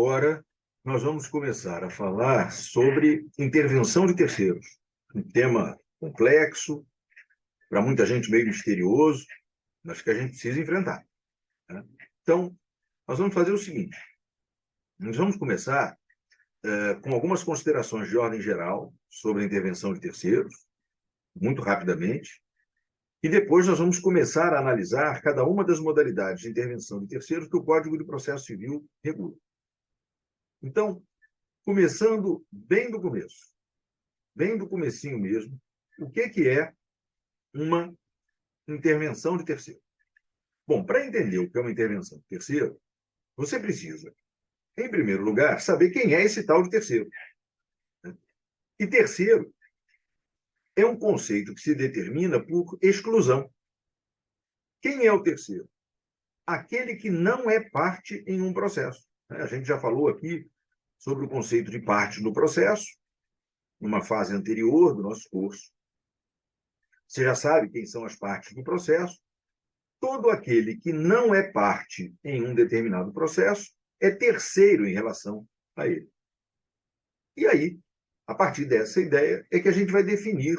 agora nós vamos começar a falar sobre intervenção de terceiros, um tema complexo, para muita gente meio misterioso, mas que a gente precisa enfrentar, né? Então, nós vamos fazer o seguinte: nós vamos começar com algumas considerações de ordem geral sobre a intervenção de terceiros, muito rapidamente, e depois nós vamos começar a analisar cada uma das modalidades de intervenção de terceiros que o Código de Processo Civil regula. Então, começando bem do começo, bem do comecinho mesmo, o que é uma intervenção de terceiro? Bom, para entender o que é uma intervenção de terceiro, você precisa, em primeiro lugar, saber quem é esse tal de terceiro. E terceiro é um conceito que se determina por exclusão. Quem é o terceiro? Aquele que não é parte em um processo. A gente já falou aqui sobre o conceito de parte no processo, numa fase anterior do nosso curso. Você já sabe quem são as partes do processo. Todo aquele que não é parte em um determinado processo é terceiro em relação a ele. E aí, a partir dessa ideia, é que a gente vai definir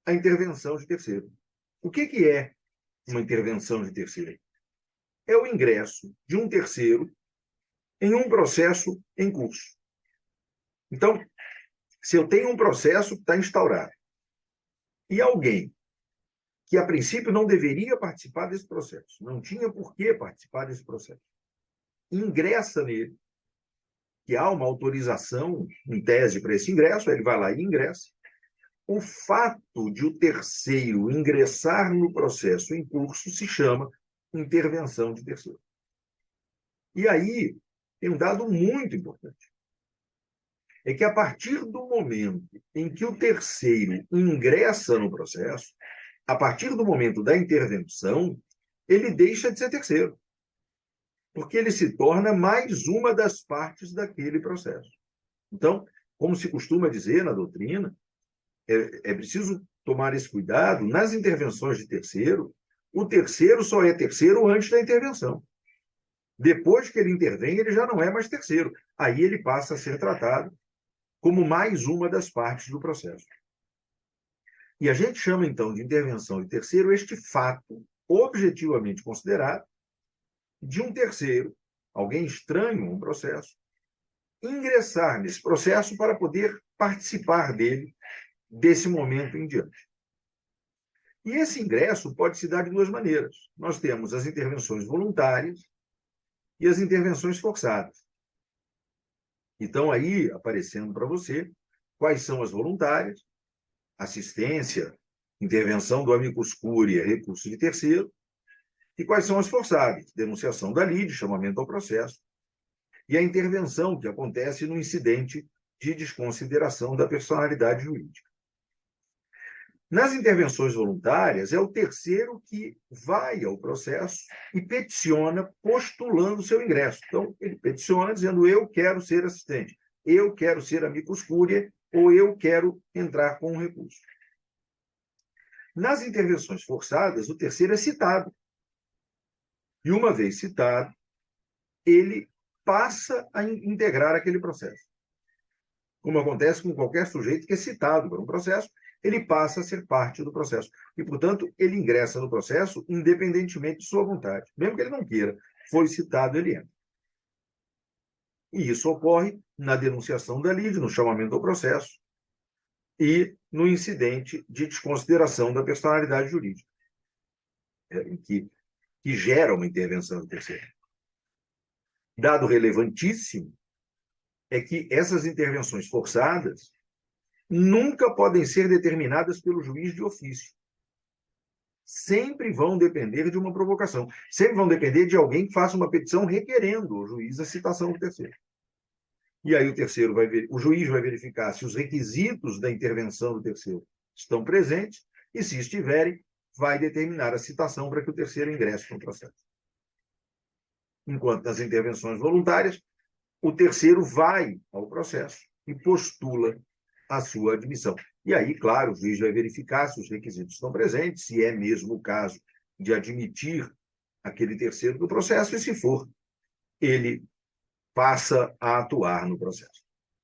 a intervenção de terceiro. O que é uma intervenção de terceiro? É o ingresso de um terceiro em um processo em curso. Então, se eu tenho um processo que está instaurado e alguém que, a princípio, não deveria participar desse processo, não tinha por que participar desse processo, ingressa nele, que há uma autorização, em tese, para esse ingresso, ele vai lá e ingressa. O fato de o terceiro ingressar no processo em curso se chama intervenção de terceiro. E aí, tem um dado muito importante. É que, a partir do momento em que o terceiro ingressa no processo, a partir do momento da intervenção, ele deixa de ser terceiro, porque ele se torna mais uma das partes daquele processo. Então, como se costuma dizer na doutrina, é preciso tomar esse cuidado. Nas intervenções de terceiro, o terceiro só é terceiro antes da intervenção. Depois que ele intervém, ele já não é mais terceiro. Aí ele passa a ser tratado como mais uma das partes do processo. E a gente chama, então, de intervenção de terceiro este fato, objetivamente considerado, de um terceiro, alguém estranho a um processo, ingressar nesse processo para poder participar dele, desse momento em diante. E esse ingresso pode se dar de duas maneiras. Nós temos as intervenções voluntárias e as intervenções forçadas. Então, aí, aparecendo para você, quais são as voluntárias: assistência, intervenção do amicus curiae, recurso de terceiro, e quais são as forçadas: denunciação da lide, chamamento ao processo, e a intervenção que acontece no incidente de desconsideração da personalidade jurídica. Nas intervenções voluntárias, é o terceiro que vai ao processo e peticiona postulando seu ingresso. Então, ele peticiona dizendo: eu quero ser assistente, eu quero ser amicus curiae, ou eu quero entrar com um recurso. Nas intervenções forçadas, o terceiro é citado. E, uma vez citado, ele passa a integrar aquele processo. Como acontece com qualquer sujeito que é citado para um processo, ele passa a ser parte do processo. E, portanto, ele ingressa no processo independentemente de sua vontade. Mesmo que ele não queira, foi citado, ele entra. E isso ocorre na denunciação da lide, no chamamento ao processo e no incidente de desconsideração da personalidade jurídica, que gera uma intervenção do terceiro. Dado relevantíssimo é que essas intervenções forçadas nunca podem ser determinadas pelo juiz de ofício. Sempre vão depender de uma provocação. Sempre vão depender de alguém que faça uma petição requerendo ao juiz a citação do terceiro. E aí o juiz vai verificar se os requisitos da intervenção do terceiro estão presentes, e, se estiverem, vai determinar a citação para que o terceiro ingresse no processo. Enquanto nas intervenções voluntárias, o terceiro vai ao processo e postula a sua admissão. E aí, claro, o juiz vai verificar se os requisitos estão presentes, se é mesmo o caso de admitir aquele terceiro do processo, e, se for, ele passa a atuar no processo.